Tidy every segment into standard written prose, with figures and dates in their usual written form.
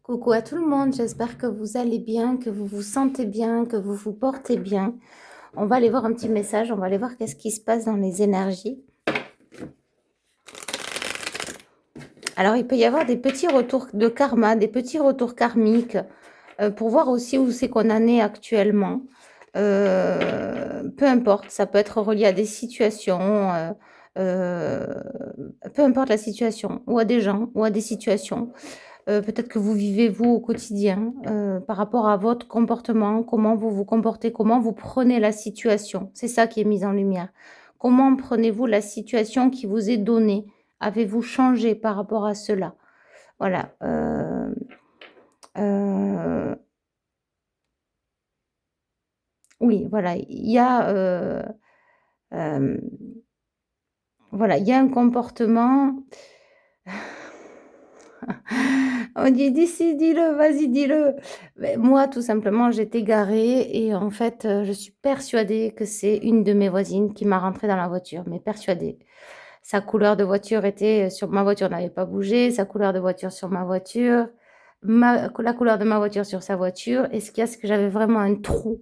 Coucou à tout le monde, j'espère que vous allez bien, que vous vous sentez bien, que vous vous portez bien. On va aller voir un petit message, on va aller voir qu'est-ce qui se passe dans les énergies. Alors, il peut y avoir des petits retours de karma, des petits retours karmiques, pour voir aussi où c'est qu'on en est actuellement. Peu importe, ça peut être relié à des situations, euh, peu importe la situation, ou à des gens, ou à des situations. Peut-être que vous vivez, vous, au quotidien, par rapport à votre comportement, comment vous vous comportez, comment vous prenez la situation. C'est ça qui est mis en lumière. Comment prenez-vous la situation qui vous est donnée? Avez-vous changé par rapport à cela? Voilà. Euh, oui, voilà. Euh, voilà, il y a un comportement. On dit d'ici, dis-le, vas-y, dis-le. Mais moi, tout simplement, j'étais garée et en fait, je suis persuadée que c'est une de mes voisines qui m'a rentrée dans la voiture, mais persuadée. Sa couleur de voiture était sur ma voiture n'avait pas bougé, sa couleur de voiture sur ma voiture, la couleur de ma voiture sur sa voiture. Et ce qu'il y a, c'est que j'avais vraiment un trou.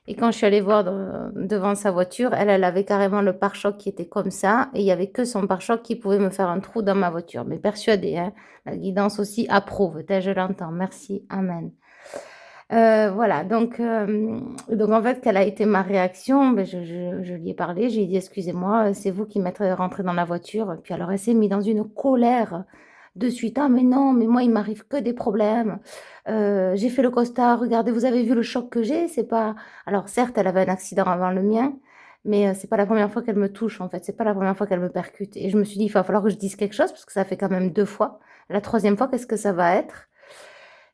Et quand je suis allée voir devant sa voiture, elle avait carrément le pare-choc qui était comme ça. Et il n'y avait que son pare-choc qui pouvait me faire un trou dans ma voiture. Mais persuadée, hein. La guidance aussi approuve. Je l'entends. Merci. Amen. Voilà. Donc en fait, quelle a été ma réaction? Ben, je lui ai parlé. J'ai dit, excusez-moi, c'est vous qui m'êtes rentré dans la voiture. Puis alors, elle s'est mise dans une colère de suite. Ah, mais non, mais moi, il m'arrive que des problèmes. J'ai fait le constat. Regardez, vous avez vu le choc que j'ai. C'est pas. Alors, certes, elle avait un accident avant le mien, mais c'est pas la première fois qu'elle me touche, en fait. C'est pas la première fois qu'elle me percute. Et je me suis dit, il va falloir que je dise quelque chose, parce que ça fait quand même 2 fois. La troisième fois, qu'est-ce que ça va être?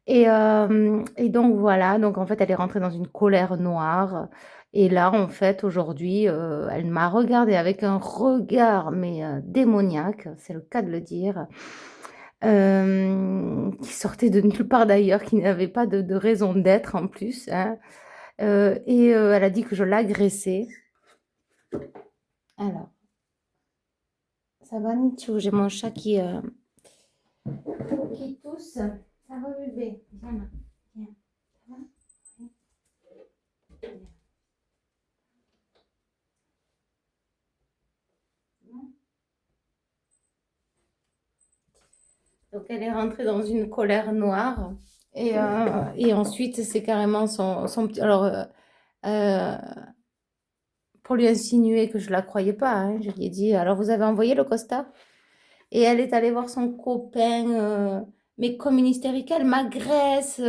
Et donc voilà, donc en fait, elle est rentrée dans une colère noire. Et là, en fait, aujourd'hui, elle m'a regardée avec un regard, mais démoniaque, c'est le cas de le dire, qui sortait de nulle part d'ailleurs, qui n'avait pas de raison d'être en plus, hein. Elle a dit que je l'agressais. Alors, ça va, Nichou? J'ai mon chat qui tousse. Ça va, bébé? Viens là. Viens. Ça va? Oui. Viens. Donc, elle est rentrée dans une colère noire. Et ensuite, c'est carrément son petit. Alors, euh, pour lui insinuer que je ne la croyais pas, hein, je lui ai dit, alors vous avez envoyé le Costa? Et elle est allée voir son copain, mais comme une hystérique, elle m'agresse,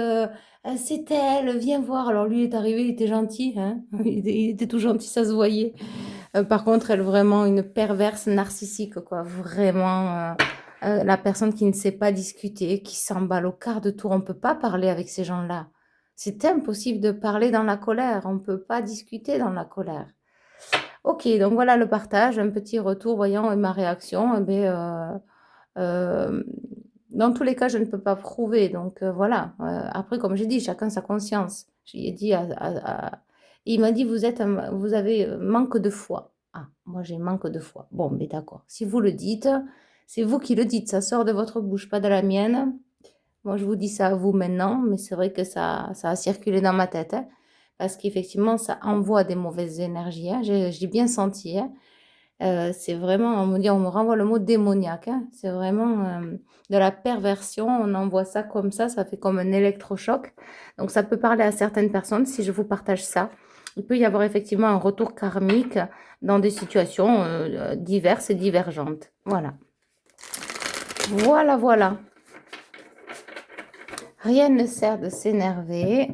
c'est elle, viens voir. Alors lui il est arrivé, il était gentil, hein, il était tout gentil, ça se voyait. Par contre, elle, vraiment une perverse narcissique, quoi. Vraiment, la personne qui ne sait pas discuter, qui s'emballe au quart de tour. On ne peut pas parler avec ces gens-là. C'est impossible de parler dans la colère. On ne peut pas discuter dans la colère. Ok, donc voilà le partage, un petit retour, voyant ma réaction. Euh, dans tous les cas, je ne peux pas prouver. Donc voilà. Après, comme j'ai dit, chacun sa conscience. J'ai dit il m'a dit, vous avez manque de foi. Ah, moi j'ai manque de foi. Bon, mais d'accord. Si vous le dites, c'est vous qui le dites. Ça sort de votre bouche, pas de la mienne. Moi, je vous dis ça à vous maintenant, mais c'est vrai que ça a circulé dans ma tête, hein, parce qu'effectivement, ça envoie des mauvaises énergies, hein. J'ai bien senti, hein. C'est vraiment, on me renvoie le mot démoniaque, hein. C'est vraiment de la perversion. On envoie ça comme ça fait comme un électrochoc. Donc ça peut parler à certaines personnes si je vous partage ça. Il peut y avoir effectivement un retour karmique dans des situations diverses et divergentes. Voilà. Voilà, voilà. Rien ne sert de s'énerver.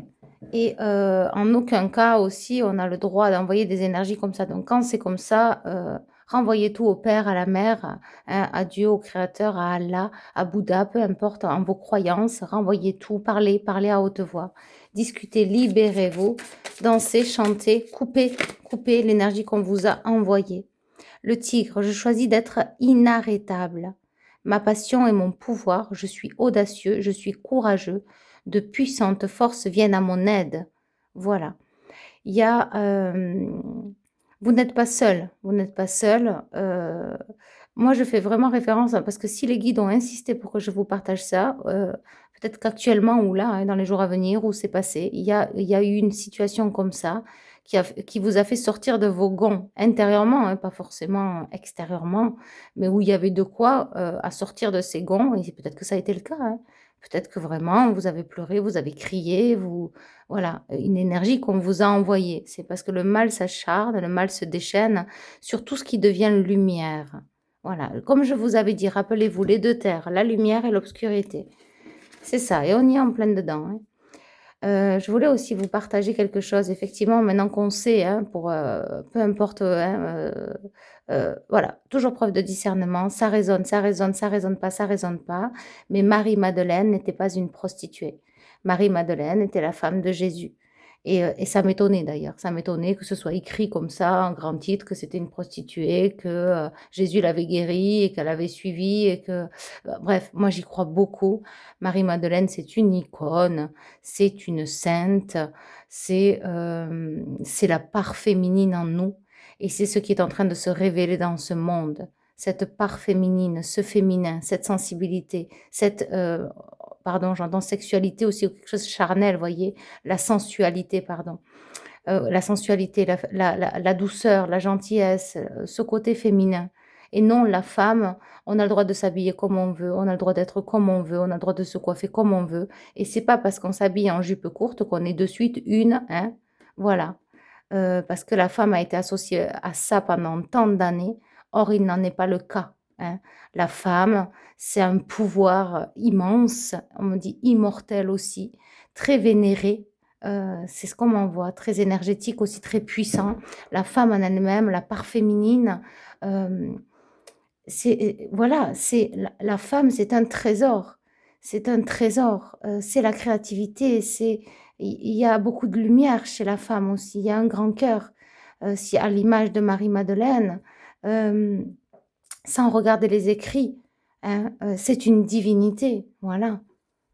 Et en aucun cas aussi, on a le droit d'envoyer des énergies comme ça. Donc quand c'est comme ça, renvoyez tout au Père, à la Mère, hein, à Dieu, au Créateur, à Allah, à Bouddha, peu importe, en vos croyances, renvoyez tout, parlez, parlez à haute voix, discutez, libérez-vous, dansez, chantez, coupez l'énergie qu'on vous a envoyée. Le tigre, je choisis d'être inarrêtable. Ma passion est mon pouvoir, je suis audacieux, je suis courageux. De puissantes forces viennent à mon aide. Voilà. Il y a, vous n'êtes pas seul, vous n'êtes pas seul. Moi, je fais vraiment référence à parce que si les guides ont insisté pour que je vous partage ça, peut-être qu'actuellement ou là, hein, dans les jours à venir ou c'est passé, il y a eu une situation comme ça qui vous a fait sortir de vos gonds intérieurement, hein, pas forcément extérieurement, mais où il y avait de quoi, à sortir de ces gonds et peut-être que ça a été le cas, hein. Peut-être que vraiment vous avez pleuré, vous avez crié, voilà, une énergie qu'on vous a envoyée. C'est parce que le mal s'acharne, le mal se déchaîne sur tout ce qui devient lumière. Voilà, comme je vous avais dit, rappelez-vous les 2 terres, la lumière et l'obscurité. C'est ça et on y est en plein dedans, hein. Je voulais aussi vous partager quelque chose, effectivement, maintenant qu'on sait, hein, peu importe, hein, voilà, toujours preuve de discernement, ça résonne, ça résonne, ça résonne pas, mais Marie-Madeleine n'était pas une prostituée. Marie-Madeleine était la femme de Jésus et ça m'étonnait d'ailleurs, ça m'étonnait que ce soit écrit comme ça en grand titre que c'était une prostituée, que, Jésus l'avait guérie et qu'elle avait suivi et que, bref, moi j'y crois beaucoup. Marie-Madeleine, c'est une icône, c'est une sainte, c'est la part féminine en nous et c'est ce qui est en train de se révéler dans ce monde. Cette part féminine, ce féminin, cette sensibilité, pardon, j'entends sexualité aussi ou quelque chose de charnel, voyez? La sensualité, pardon. La sensualité, la douceur, la gentillesse, ce côté féminin et non la femme, on a le droit de s'habiller comme on veut, on a le droit d'être comme on veut, on a le droit de se coiffer comme on veut et c'est pas parce qu'on s'habille en jupe courte qu'on est de suite une, hein, voilà. Parce que la femme a été associée à ça pendant tant d'années. Or, il n'en est pas le cas, hein. La femme, c'est un pouvoir immense, on me dit immortel aussi, très vénéré, c'est ce qu'on m'envoie, très énergétique aussi, très puissant. La femme en elle-même, la part féminine, hem, voilà, c'est la femme, c'est un trésor. C'est un trésor, c'est la créativité, il y a beaucoup de lumière chez la femme aussi, il y a un grand cœur, si à l'image de Marie-Madeleine, hem, sans regarder les écrits, hein, c'est une divinité, voilà.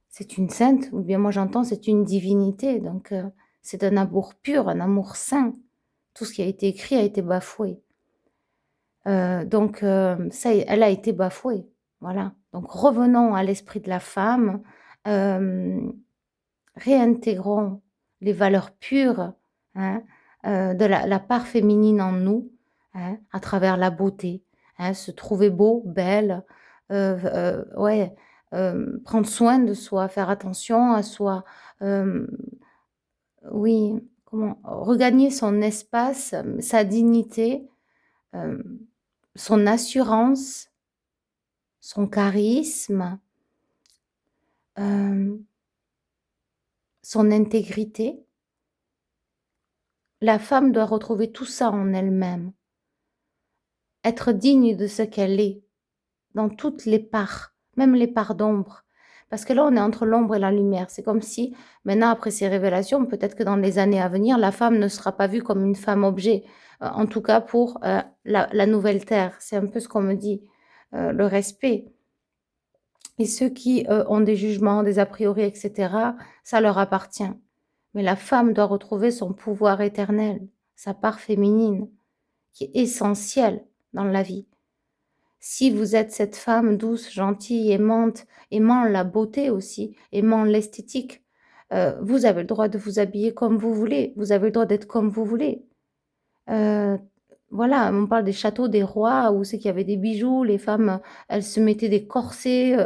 C'est une sainte ou bien moi j'entends c'est une divinité donc c'est un amour pur, un amour saint. Tout ce qui a été écrit a été bafoué. Donc ça elle a été bafouée, voilà. Donc revenons à l'esprit de la femme, hem, réintégrons les valeurs pures, hein, de la part féminine en nous, hein, à travers la beauté, hein, se trouver beau, belle, ouais, prendre soin de soi, faire attention à soi, hem, oui, comment regagner son espace, sa dignité, hem, son assurance, son charisme, hem, son intégrité. La femme doit retrouver tout ça en elle-même, être digne de ce qu'elle est, dans toutes les parts, même les parts d'ombre. Parce que là, on est entre l'ombre et la lumière. C'est comme si, maintenant, après ces révélations, peut-être que dans les années à venir, la femme ne sera pas vue comme une femme objet. En tout cas pour la nouvelle terre. C'est un peu ce qu'on me dit, le respect. Et ceux qui ont des jugements, des a priori, etc., ça leur appartient. Mais la femme doit retrouver son pouvoir éternel, sa part féminine, qui est essentielle dans la vie. Si vous êtes cette femme douce, gentille, aimante, aimant la beauté aussi, aimant l'esthétique, vous avez le droit de vous habiller comme vous voulez, vous avez le droit d'être comme vous voulez. Heu, voilà, on parle des châteaux des rois où c'est qu'il y avait des bijoux, les femmes, elles se mettaient des corsets,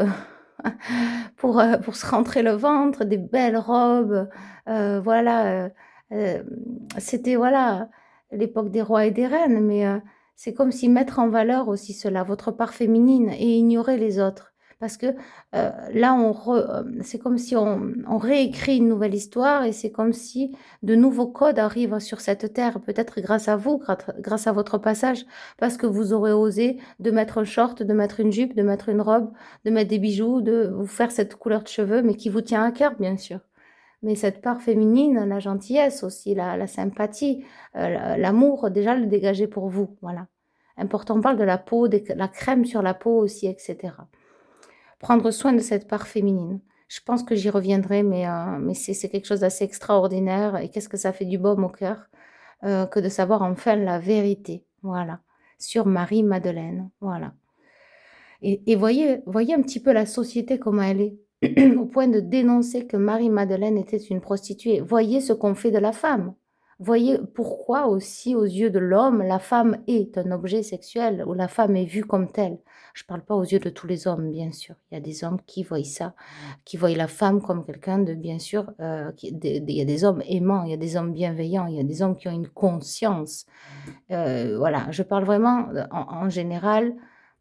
pour se rentrer le ventre, des belles robes, voilà, c'était voilà, l'époque des rois et des reines, mais c'est comme si mettre en valeur aussi cela, votre part féminine et ignorer les autres. Parce que, là c'est comme si on réécrit une nouvelle histoire et c'est comme si de nouveaux codes arrivent sur cette terre, peut-être grâce à vous, grâce à votre passage, parce que vous aurez osé de mettre un short, de mettre une jupe, de mettre une robe, de mettre des bijoux, de vous faire cette couleur de cheveux, mais qui vous tient à cœur, bien sûr. Mais cette part féminine, la gentillesse aussi, la sympathie, l'amour, déjà le dégager pour vous, voilà. Important, on parle de la peau, la crème sur la peau aussi, et cetera. Prendre soin de cette part féminine. Je pense que j'y reviendrai, mais c'est quelque chose d'assez extraordinaire et qu'est-ce que ça fait du baume au cœur, que de savoir enfin la vérité, voilà, sur Marie-Madeleine, voilà. Et voyez un petit peu la société comment elle est, au point de dénoncer que Marie-Madeleine était une prostituée. Voyez ce qu'on fait de la femme. Voyez pourquoi aussi, aux yeux de l'homme, la femme est un objet sexuel, ou la femme est vue comme telle. Je ne parle pas aux yeux de tous les hommes, bien sûr. Il y a des hommes qui voient ça, qui voient la femme comme quelqu'un de, bien sûr, il y a des hommes aimants, il y a des hommes bienveillants, il y a des hommes qui ont une conscience. Voilà, je parle vraiment en général,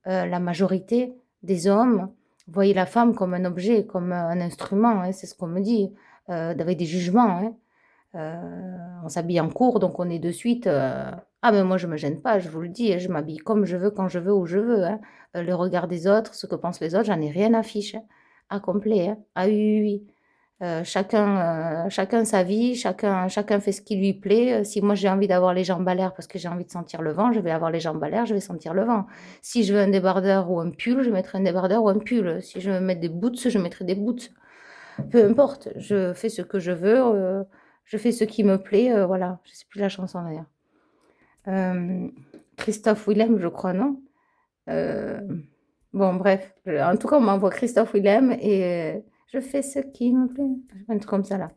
la majorité des hommes voyaient la femme comme un objet, comme un instrument, hein, c'est ce qu'on me dit, avec des jugements, hein. On s'habille en cours, donc on est de suite, ah mais moi je me gêne pas, je vous le dis, hein, je m'habille comme je veux, quand je veux, où je veux, hein. Le regard des autres, ce que pensent les autres, j'en ai rien à fiche, hein, à complet, hein. Ah oui, oui, oui. Chacun sa vie, chacun fait ce qui lui plaît. Si moi j'ai envie d'avoir les jambes à l'air parce que j'ai envie de sentir le vent, je vais avoir les jambes à l'air, je vais sentir le vent. Si je veux un débardeur ou un pull, je mettrai un débardeur ou un pull. Si je veux mettre des boots, je mettrai des boots. Peu importe, je fais ce que je veux, je fais ce qui me plaît, voilà. Je sais plus la chanson d'ailleurs. Christophe Willem, je crois, non? Euh, Bon, bref, en tout cas, on m'envoie Christophe Willem et je fais ce qui me plaît. Un truc comme ça là.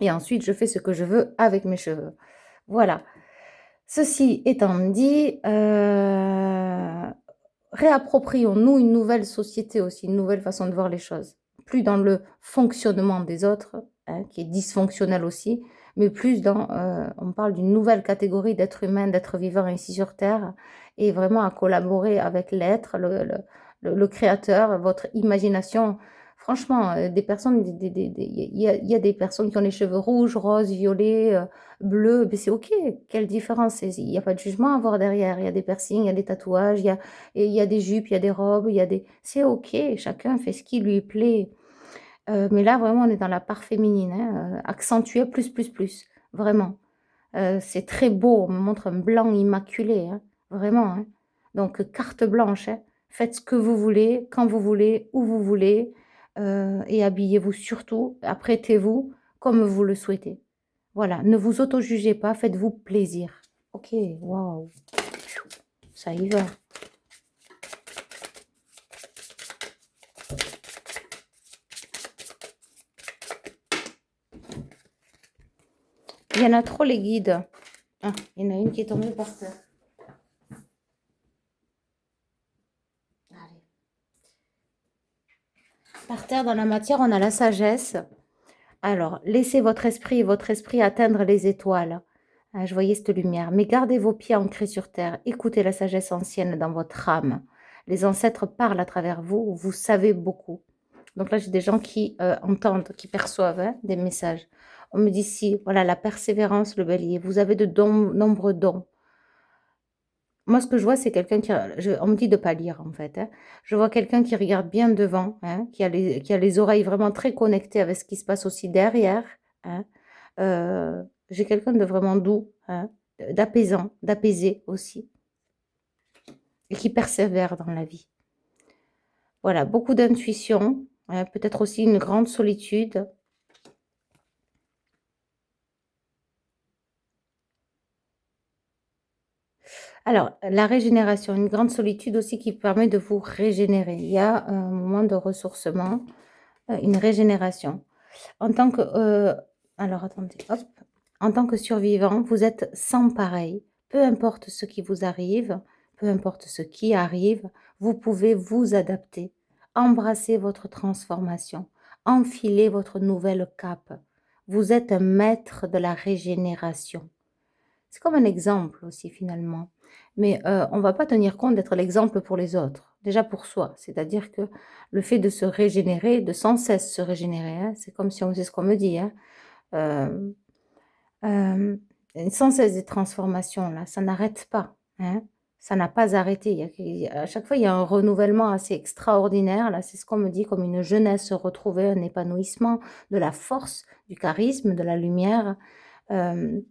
Et ensuite, je fais ce que je veux avec mes cheveux. Voilà. Ceci étant dit, réapproprions-nous une nouvelle société aussi, une nouvelle façon de voir les choses. Plus dans le fonctionnement des autres, hein, qui est dysfonctionnel aussi, mais plus dans, on parle d'une nouvelle catégorie d'êtres humains, d'êtres vivants ici sur Terre, et vraiment à collaborer avec l'être, le créateur, votre imagination. Franchement, des personnes, il y a des personnes qui ont les cheveux rouges, roses, violets, bleus, mais c'est ok. Quelle différence? Il n'y a pas de jugement à avoir derrière. Il y a des piercings, il y a des tatouages, il y a des jupes, il y a des robes, il y a des... C'est ok, chacun fait ce qui lui plaît. Mais là, vraiment, on est dans la part féminine, hein, accentuée plus, vraiment. C'est très beau, on me montre un blanc immaculé, hein, vraiment, hein. Donc, carte blanche, hein. Faites ce que vous voulez, quand vous voulez, où vous voulez, et habillez-vous surtout, apprêtez-vous comme vous le souhaitez. Voilà, ne vous auto-jugez pas, faites-vous plaisir. Ok, waouh, ça y va. Il y en a trop les guides. Ah, il y en a une qui est tombée par terre. Allez. Par terre, dans la matière, on a la sagesse. Alors, laissez votre esprit atteindre les étoiles. Ah, je voyais cette lumière. Mais gardez vos pieds ancrés sur terre. Écoutez la sagesse ancienne dans votre âme. Les ancêtres parlent à travers vous. Vous savez beaucoup. Donc là, j'ai des gens qui entendent, qui perçoivent, hein, des messages. On me dit si, voilà, la persévérance, le bélier. Vous avez de nombreux dons. Moi, ce que je vois, c'est quelqu'un qui... on me dit de ne pas lire, en fait, hein. Je vois quelqu'un qui regarde bien devant, hein, qui a les oreilles vraiment très connectées avec ce qui se passe aussi derrière, hein. J'ai quelqu'un de vraiment doux, hein, d'apaisant, d'apaisé aussi, et qui persévère dans la vie. Voilà, beaucoup d'intuition, hein, peut-être aussi une grande solitude. Alors, la régénération, une grande solitude aussi qui permet de vous régénérer. Il y a un moment de ressourcement, une régénération. En tant que, alors attendez, hop. En tant que survivant, vous êtes sans pareil. Peu importe ce qui vous arrive, peu importe ce qui arrive, vous pouvez vous adapter, embrasser votre transformation, enfiler votre nouvelle cape. Vous êtes un maître de la régénération. C'est comme un exemple aussi finalement. Mais on ne va pas tenir compte d'être l'exemple pour les autres, déjà pour soi. C'est-à-dire que le fait de se régénérer, de sans cesse se régénérer, hein, c'est comme si on c'est ce qu'on me dit, hein, euh, sans cesse des transformations, là, ça n'arrête pas, hein, ça n'a pas arrêté. À chaque fois, il y a un renouvellement assez extraordinaire, là, c'est ce qu'on me dit, comme une jeunesse retrouvée, un épanouissement, de la force, du charisme, de la lumière. euh,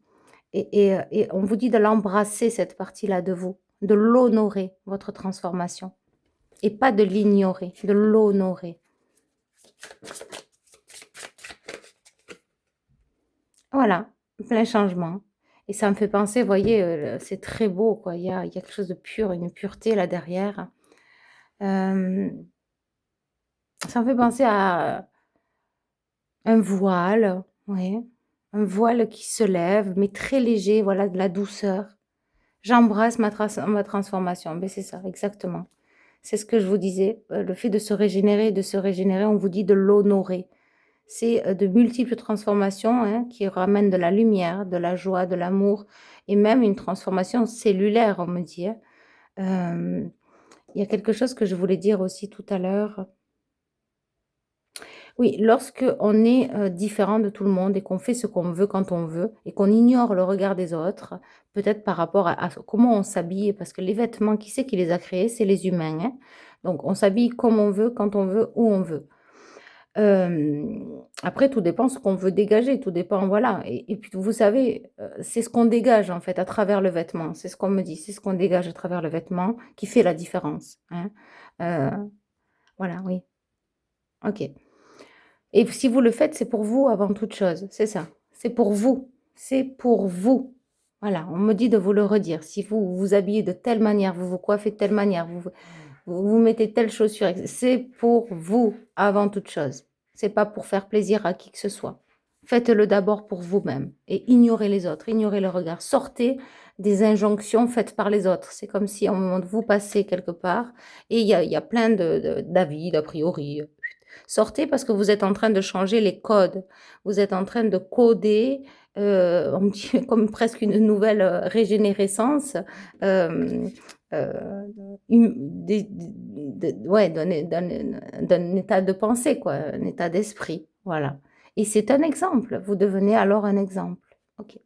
et on vous dit de l'embrasser, cette partie-là de vous, de l'honorer, votre transformation. Et pas de l'ignorer, de l'honorer. Voilà, plein changement. Et ça me fait penser, vous voyez, c'est très beau, quoi. Il y a quelque chose de pur, une pureté là derrière. Hem, Ça me fait penser à un voile, oui, un voile qui se lève, mais très léger, voilà, de la douceur. J'embrasse ma transformation. Beh, c'est ça, exactement. C'est ce que je vous disais, le fait de se régénérer, on vous dit de l'honorer. C'est, de multiples transformations, hein, qui ramènent de la lumière, de la joie, de l'amour et même une transformation cellulaire, on me dit, hein. Hem, il y a quelque chose que je voulais dire aussi tout à l'heure. Oui, lorsque on est, différent de tout le monde et qu'on fait ce qu'on veut quand on veut et qu'on ignore le regard des autres, peut-être par rapport à comment on s'habille, parce que les vêtements, qui c'est qui les a créés? C'est les humains, hein. Donc on s'habille comme on veut, quand on veut, où on veut. Après tout dépend ce qu'on veut dégager, tout dépend voilà et puis vous savez, c'est ce qu'on dégage en fait à travers le vêtement, c'est ce qu'on me dit, c'est ce qu'on dégage à travers le vêtement qui fait la différence, hein. Heu, voilà, oui, OK. Et si vous le faites, c'est pour vous avant toute chose, c'est ça. C'est pour vous, c'est pour vous. Voilà, on me dit de vous le redire. Si vous vous habillez de telle manière, vous vous coiffez de telle manière, vous mettez telle chaussure, c'est pour vous avant toute chose. C'est pas pour faire plaisir à qui que ce soit. Faites-le d'abord pour vous-même et ignorez les autres, ignorez le regard. Sortez des injonctions faites par les autres. C'est comme si, au moment de vous passer quelque part et il y a plein d'avis, d'a priori. Sortez parce que vous êtes en train de changer les codes. Vous êtes en train de coder, on me dit comme presque une nouvelle, régénérescence, hem, heu, ouais, d'un état de pensée quoi, un état d'esprit, voilà et c'est un exemple. Vous devenez alors un exemple. OK.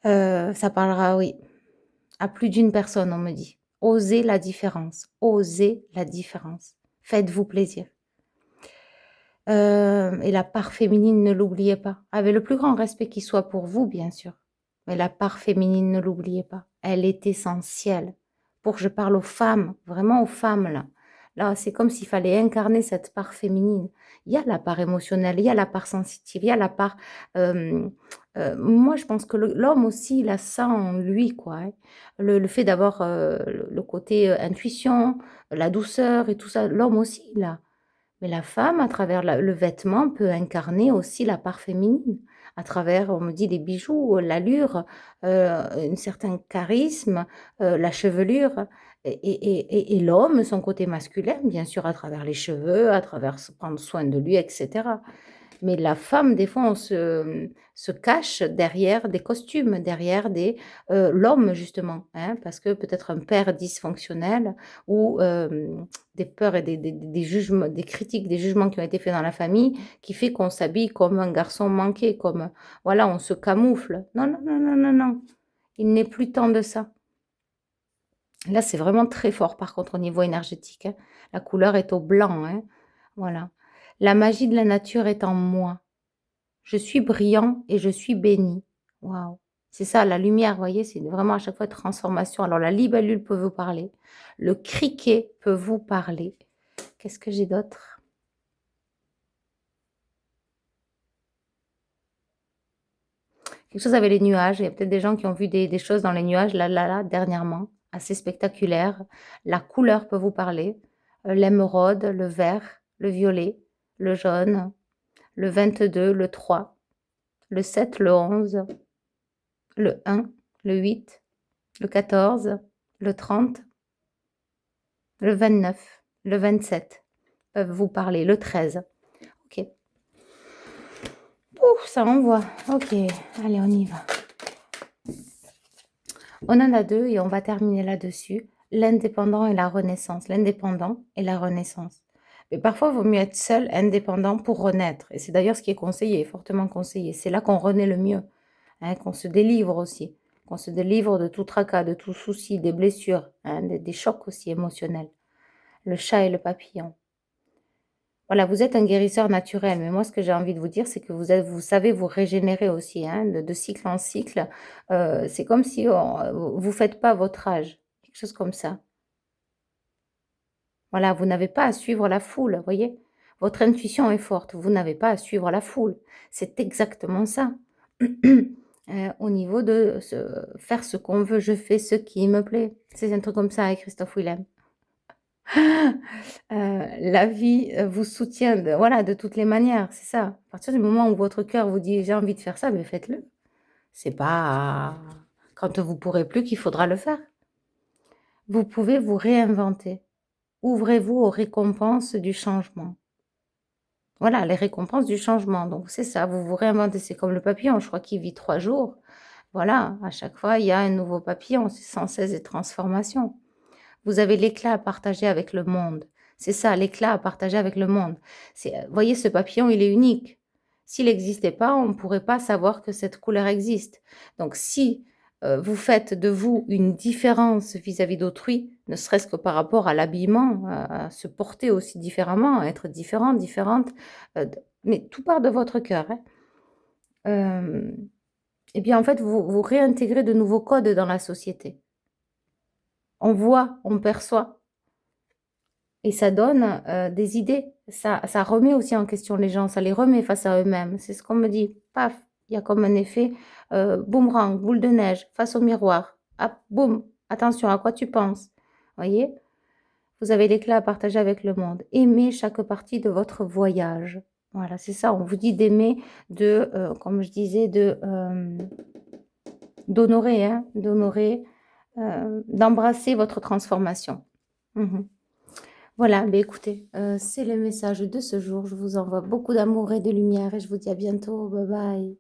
Ça parlera, oui, à plus d'une personne, on me dit. Osez la différence, osez la différence. Faites-vous plaisir. Et la part féminine, ne l'oubliez pas. Avec le plus grand respect qui soit pour vous, bien sûr. Mais la part féminine, ne l'oubliez pas. Elle est essentielle. Pour que je parle aux femmes, vraiment aux femmes là. Là, c'est comme s'il fallait incarner cette part féminine. Il y a la part émotionnelle, il y a la part sensitive, il y a la part, hem, moi je pense que l'homme aussi, il a ça en lui quoi, hein. Le fait d'avoir, le côté, intuition, la douceur et tout ça, l'homme aussi il l'a. Mais la femme, à travers le vêtement, peut incarner aussi la part féminine. À travers, on me dit, les bijoux, l'allure, un certain charisme, la chevelure et l'homme, son côté masculin, bien sûr, à travers les cheveux, à travers prendre soin de lui, etc. Mais la femme, des fois, on se cache derrière des costumes, derrière l'homme justement, hein, parce que peut-être un père dysfonctionnel ou des peurs et des jugements, des critiques, des jugements qui ont été faits dans la famille, qui fait qu'on s'habille comme un garçon manqué, comme voilà, on se camoufle. Non, non, non, non, non, non, il n'est plus temps de ça. Là, c'est vraiment très fort par contre au niveau énergétique, hein. La couleur est au blanc, hein, voilà. La magie de la nature est en moi. Je suis brillant et je suis béni. Waouh! C'est ça la lumière, vous voyez? C'est vraiment à chaque fois transformation. Alors la libellule peut vous parler, le criquet peut vous parler. Qu'est-ce que j'ai d'autre? Quelque chose avec les nuages. Il y a peut-être des gens qui ont vu des choses dans les nuages là, dernièrement, assez spectaculaires. La couleur peut vous parler, l'émeraude, le vert, le violet, le jaune, le 22, le 3, le 7, le 11, le 1, le 8, le 14, le 30, le 29, le 27 peuvent vous parler, le 13. OK. Ouf, ça envoie. OK, allez, on y va. On en a 2 et on va terminer là-dessus. L'indépendant et la renaissance. L'indépendant et la renaissance. Mais parfois, il vaut mieux être seul, indépendant pour renaître. Et c'est d'ailleurs ce qui est conseillé, fortement conseillé. C'est là qu'on renaît le mieux, hein, qu'on se délivre aussi, qu'on se délivre de tout tracas, de tout souci, des blessures, hein, des chocs aussi émotionnels. Le chat et le papillon. Voilà, vous êtes un guérisseur naturel, mais moi, ce que j'ai envie de vous dire, c'est que vous savez vous régénérer aussi, hein, de cycle en cycle. C'est comme si vous faites pas votre âge, quelque chose comme ça. Voilà, vous n'avez pas à suivre la foule, vous voyez? Votre intuition est forte, vous n'avez pas à suivre la foule. C'est exactement ça. Au niveau de faire ce qu'on veut, je fais ce qui me plaît. C'est un truc comme ça avec Christophe Willem. La vie, vous soutient de voilà, de toutes les manières, c'est ça. À partir du moment où votre cœur vous dit: «J'ai envie de faire ça», mais faites-le. C'est pas quand vous pourrez plus qu'il faudra le faire. Vous pouvez vous réinventer. Ouvrez-vous aux récompenses du changement. Voilà, les récompenses du changement, donc c'est ça, vous vous réinventez. C'est comme le papillon, je crois qu'il vit 3 jours. Voilà, à chaque fois, il y a un nouveau papillon, c'est sans cesse des transformations. Vous avez l'éclat à partager avec le monde. C'est ça, l'éclat à partager avec le monde. C'est, voyez ce papillon, il est unique. S'il n'existait pas, on ne pourrait pas savoir que cette couleur existe. Donc si, vous faites de vous une différence vis-à-vis d'autrui, ne serait-ce que par rapport à l'habillement, à se porter aussi différemment, à être différent, différente, d mais tout part de votre cœur, hein. Et bien, en fait, vous réintégrez de nouveaux codes dans la société. On voit, on perçoit. Et ça donne, des idées. Ça remet aussi en question les gens, ça les remet face à eux-mêmes. C'est ce qu'on me dit. Paf! Il y a comme un effet, boomerang, boule de neige, face au miroir. Hop, boum! Attention, à quoi tu penses? Voyez? Vous avez l'éclat à partager avec le monde. Aimez chaque partie de votre voyage. Voilà, c'est ça. On vous dit d'aimer, comme je disais, d'honorer, hein, d'honorer, d'embrasser votre transformation. Mmh. Voilà, beh, écoutez, c'est le message de ce jour. Je vous envoie beaucoup d'amour et de lumière et je vous dis à bientôt. Bye bye.